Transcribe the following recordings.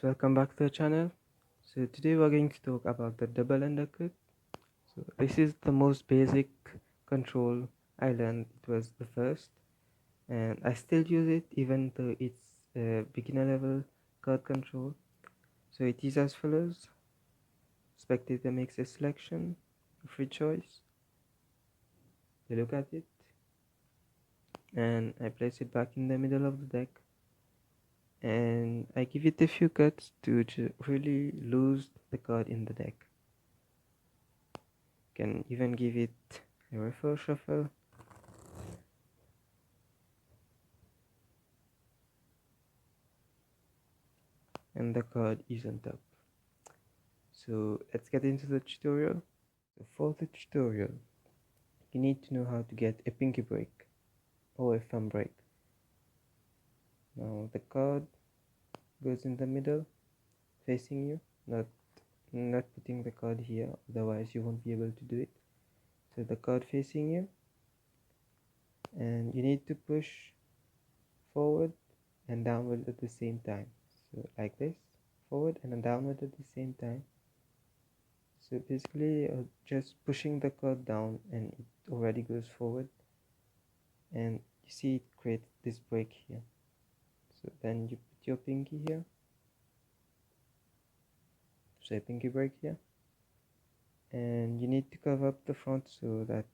welcome back to the channel. So today we're going to talk about the double undercut. So this is the most basic control I learned. It was the first, and I still use it even though it's a beginner level cut control. So it is as follows: spectator makes a selection, a free choice. They look at it, and I place it back in the middle of the deck, and I give it a few cuts to really lose the card in the deck. Can even give it a reverse shuffle, and the card is on top. So let's get into the tutorial. So for the tutorial, you need to know how to get a pinky break or a thumb break. Now the card goes in the middle facing you, not putting the card here, otherwise you won't be able to do it. So the card facing you, and you need to push forward and downward at the same time. So like this, forward and downward at the same time. So basically just pushing the card down and it already goes forward, and you see it creates this break here. So then you put your pinky here, so a pinky break here, and you need to cover up the front so that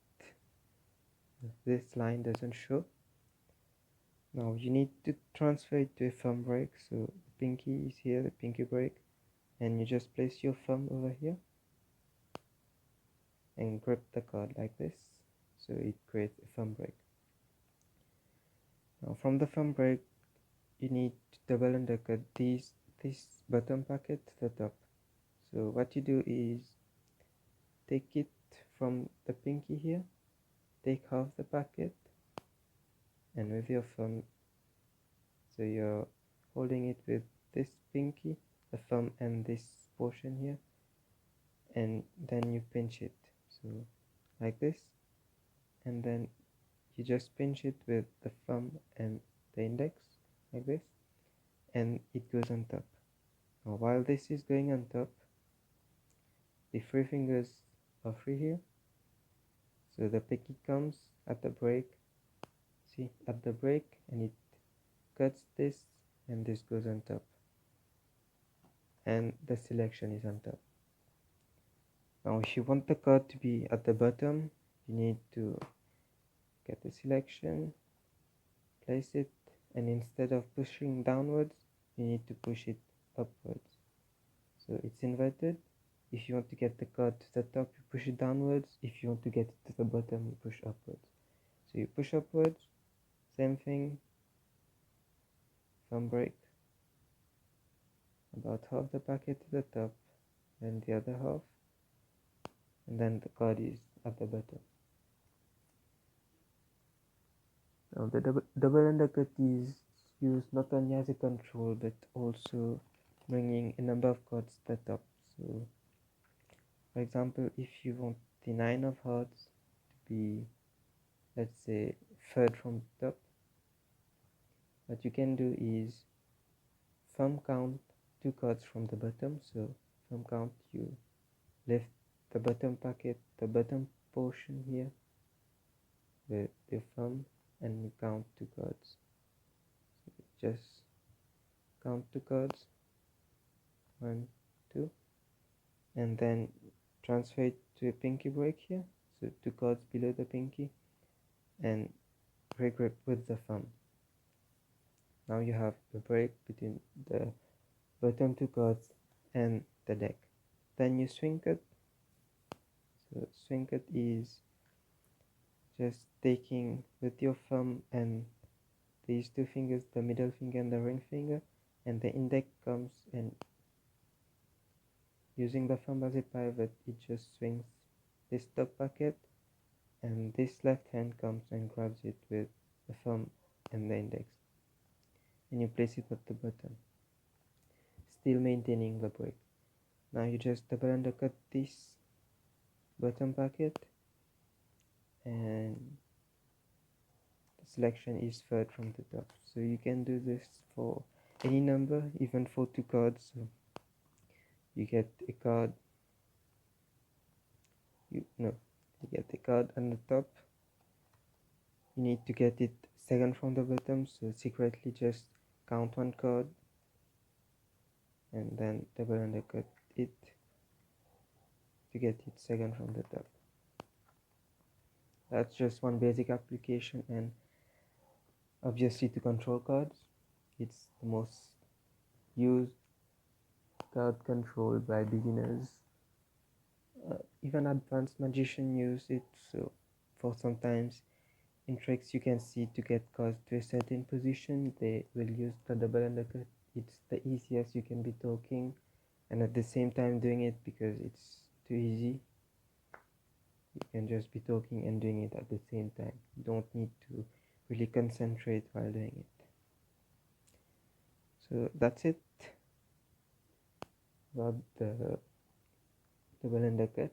this line doesn't show. Now you need to transfer it to a thumb break, so the pinky is here, the pinky break, and you just place your thumb over here and grip the card like this, so it creates a thumb break. Now from the thumb break, you need to double undercut this bottom packet to the top. So what you do is take it from the pinky here, take half the packet, and with your thumb, so you're holding it with this pinky, the thumb, and this portion here, and then you pinch it, so like this, and then you just pinch it with the thumb and the index like this, and it goes on top. Now while this is going on top, the three fingers are free here, so the pinky comes at the break, see, at the break, and it cuts this, and this goes on top, and the selection is on top. Now if you want the card to be at the bottom, you need to get the selection, place it, and instead of pushing downwards, you need to push it upwards, so it's inverted. If you want to get the card to the top, you push it downwards. If you want to get it to the bottom, you push upwards. So you push upwards, same thing, thumb break, about half the packet to the top, then the other half, and then the card is at the bottom. Now the double undercut is used not only as a control but also bringing a number of cards to the top. So for example, if you want the 9 of hearts to be, let's say, third from the top, what you can do is thumb count 2 cards from the bottom. So thumb count, you lift the bottom packet, the bottom portion here with your thumb, and you count 2 cards. So just count 2 cards, 1, 2, and then transfer it to a pinky break here, so 2 cards below the pinky, and regrip with the thumb. Now you have the break between the bottom 2 cards and the deck. Then you swing cut. So swing cut is just taking with your thumb and these 2 fingers, the middle finger and the ring finger, and the index comes, and using the thumb as a pivot, it just swings this top packet, and this left hand comes and grabs it with the thumb and the index, and you place it at the bottom, still maintaining the break. Now you just double undercut this bottom packet, and the selection is third from the top. So you can do this for any number, even for 2 cards. So you get a card, you get a card on the top. You need to get it second from the bottom, so secretly just count 1 card and then double undercut it to get it second from the top. That's just one basic application, and obviously to control cards, it's the most used card control by beginners. Even advanced magician use it, so for sometimes in tricks you can see to get cards to a certain position, they will use the double undercut. It's the easiest you can be talking and at the same time doing it, because it's too easy. You can just be talking and doing it at the same time. You don't need to really concentrate while doing it. So that's it about the double undercut.